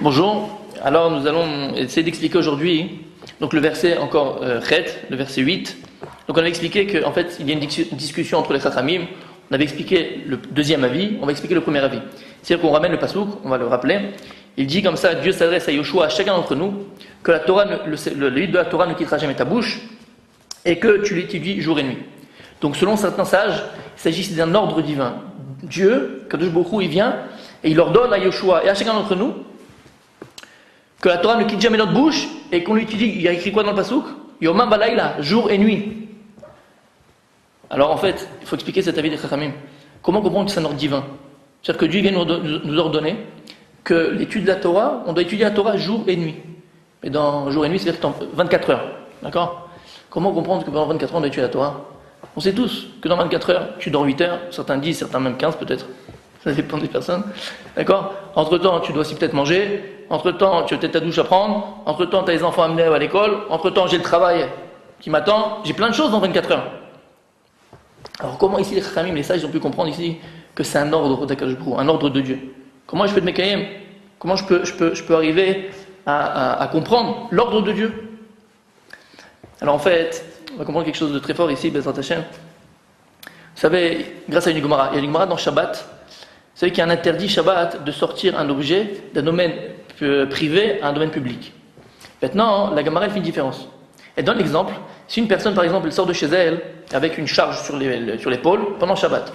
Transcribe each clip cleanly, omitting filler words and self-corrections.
Bonjour, alors nous allons essayer d'expliquer aujourd'hui donc le verset encore Chet, le verset 8. Donc on avait expliqué qu'en fait il y a une discussion entre les Chachamim. On avait expliqué le deuxième avis, on va expliquer le premier avis. C'est-à-dire qu'on ramène le pasouk, on va le rappeler. Il dit comme ça, Dieu s'adresse à Yoshua, à chacun d'entre nous, que la Torah, le livre de la Torah ne quittera jamais ta bouche et que tu l'étudies jour et nuit. Donc selon certains sages, il s'agit d'un ordre divin. Dieu, Kadosh Baruch Hu, il vient et il ordonne à Yoshua et à chacun d'entre nous que la Torah ne quitte jamais notre bouche et qu'on l'étudie. Il y a écrit quoi dans le pasouk? Yomam Balayla, jour et nuit. Alors en fait, il faut expliquer cet avis des Chachamim. Comment comprendre que c'est un ordre divin? C'est-à-dire que Dieu vient nous ordonner que l'étude de la Torah, on doit étudier la Torah jour et nuit. Mais dans jour et nuit, c'est-à-dire 24 heures. D'accord? Comment comprendre que pendant 24 heures, on doit étudier la Torah? On sait tous que dans 24 heures, tu dors 8 heures, certains 10, certains même 15 peut-être. Ça dépend des personnes. D'accord? Entre-temps, tu dois aussi peut-être manger. Entre-temps, tu as peut-être ta douche à prendre. Entre-temps, tu as les enfants à amener à l'école. Entre-temps, j'ai le travail qui m'attend. J'ai plein de choses dans 24 heures. Alors comment ici les Chachamim, les sages, ils ont pu comprendre ici que c'est un ordre d'Akadosh Baruch Hu, un ordre de Dieu? Comment je fais de Mekayem? Comment je peux arriver à comprendre l'ordre de Dieu? Alors en fait, on va comprendre quelque chose de très fort ici, Bezrat Hashem. Vous savez, grâce à une Gemara, il y a une Gemara dans Shabbat. Vous savez qu'il y a un interdit Shabbat de sortir un objet d'un domaine privé à un domaine public. Maintenant, la Gemara elle fait une différence. Elle donne l'exemple, si une personne par exemple elle sort de chez elle avec une charge sur l'épaule pendant Shabbat.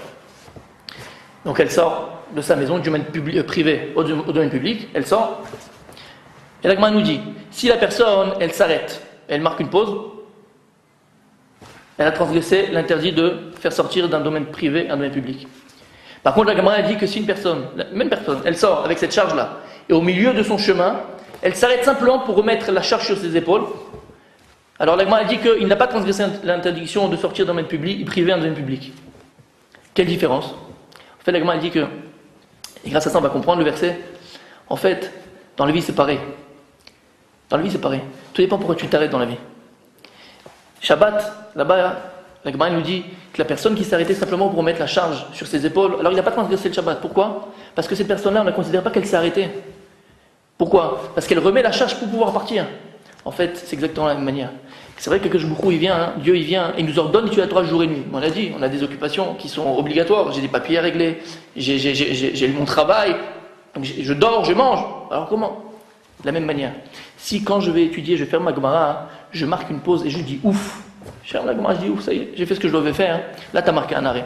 Donc elle sort de sa maison du domaine privé au domaine public, elle sort. Et la Gemara nous dit, si la personne elle s'arrête, elle marque une pause, elle a transgressé l'interdit de faire sortir d'un domaine privé à un domaine public. Par contre, la Gemara dit que si une personne, la même personne, elle sort avec cette charge-là, et au milieu de son chemin, elle s'arrête simplement pour remettre la charge sur ses épaules, alors la Gemara dit qu'il n'a pas transgressé l'interdiction de sortir d'un domaine privé à un domaine public. Quelle différence? En fait, la Gemara dit que, et grâce à ça on va comprendre le verset, en fait, dans la vie c'est pareil. Dans la vie c'est pareil. Tout dépend pourquoi tu t'arrêtes dans la vie. Shabbat, là-bas, la Gemara nous dit que la personne qui s'est arrêtée simplement pour mettre la charge sur ses épaules, alors il n'a pas transgressé le Shabbat. Pourquoi? Parce que cette personne-là, on ne considère pas qu'elle s'est arrêtée. Pourquoi? Parce qu'elle remet la charge pour pouvoir partir. En fait, c'est exactement la même manière. C'est vrai que Dieu il vient et il nous ordonne d'étudier la Torah jour et nuit. On l'a dit, on a des occupations qui sont obligatoires. J'ai des papiers à régler, j'ai mon travail, donc je dors, je mange. Alors comment? De la même manière. Si quand je vais étudier, je ferme ma Gemara, je marque une pause et je dis ouf. Je ferme la Gemara, je dis ouf, ça y est, j'ai fait ce que je devais faire. Là, tu as marqué un arrêt.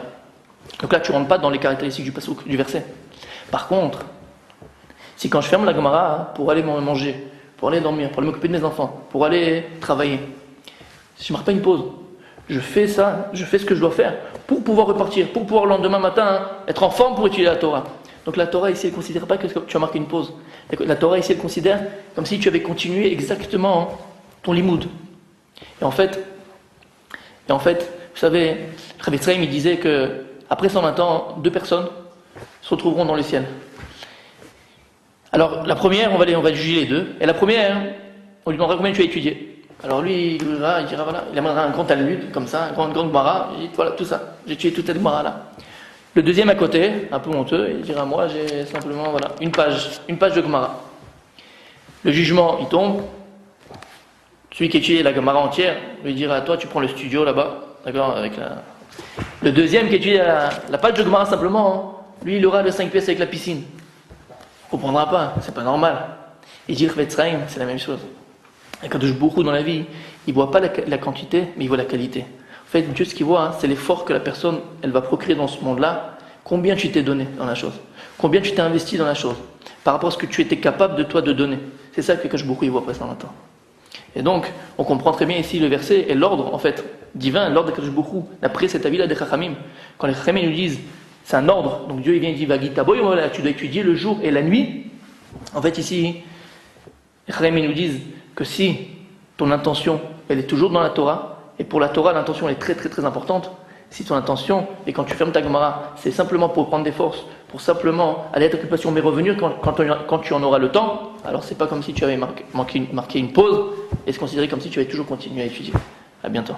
Donc là, tu ne rentres pas dans les caractéristiques du verset. Par contre, si quand je ferme la Gemara pour aller manger, pour aller dormir, pour aller m'occuper de mes enfants, pour aller travailler, si je ne marque pas une pause, je fais ça, je fais ce que je dois faire pour pouvoir repartir, pour pouvoir le lendemain matin être en forme pour étudier la Torah. Donc la Torah ici, elle ne considère pas que tu as marqué une pause. La Torah ici, elle considère comme si tu avais continué exactement ton limoud. Et en fait, vous savez, Rabbi Tzraïm, il disait que après 120 ans, 2 personnes se retrouveront dans le ciel. Alors la première, on va juger les deux. Et la première, on lui demandera combien tu as étudié. Alors lui, il dira voilà, il amènera un grand Talmud, comme ça, un grand Gemara, il dit voilà, tout ça, j'ai étudié toute cette Gemara là. Le deuxième à côté, un peu honteux, il dira moi j'ai simplement voilà, une page de Gemara. Le jugement, il tombe. Celui qui étudie la Gemara entière, lui dira toi tu prends le studio là-bas, d'accord, avec la. Le deuxième qui étudie la page de Gemara simplement, lui il aura le 5 pièces avec la piscine. Il ne comprendra pas, c'est pas normal. Et dire Vetzraïm, c'est la même chose. Et quand je beaucoup dans la vie, il ne voit pas la quantité, mais il voit la qualité. En fait, Dieu, ce qu'il voit, c'est l'effort que la personne, elle va procréer dans ce monde-là. Combien tu t'es donné dans la chose? Combien tu t'es investi dans la chose? Par rapport à ce que tu étais capable de toi de donner. C'est ça que je beaucoup il voit après ça maintenant. Et donc, on comprend très bien ici le verset et l'ordre, en fait, divin, l'ordre de Kadosh Baruch Hu, d'après cet avis-là des Chachamim. Quand les Chachamim nous disent, c'est un ordre, donc Dieu il vient et dit, Vagitaboy, voilà, tu dois étudier le jour et la nuit. En fait, ici, les Chachamim nous disent que si ton intention, elle est toujours dans la Torah, et pour la Torah, l'intention est très très très importante, si ton intention, et quand tu fermes ta Gemara, c'est simplement pour prendre des forces, pour simplement aller à ta occupation, mais revenir quand tu en auras le temps, alors c'est pas comme si tu avais marqué une pause, et c'est considéré comme si tu avais toujours continué à étudier. À bientôt.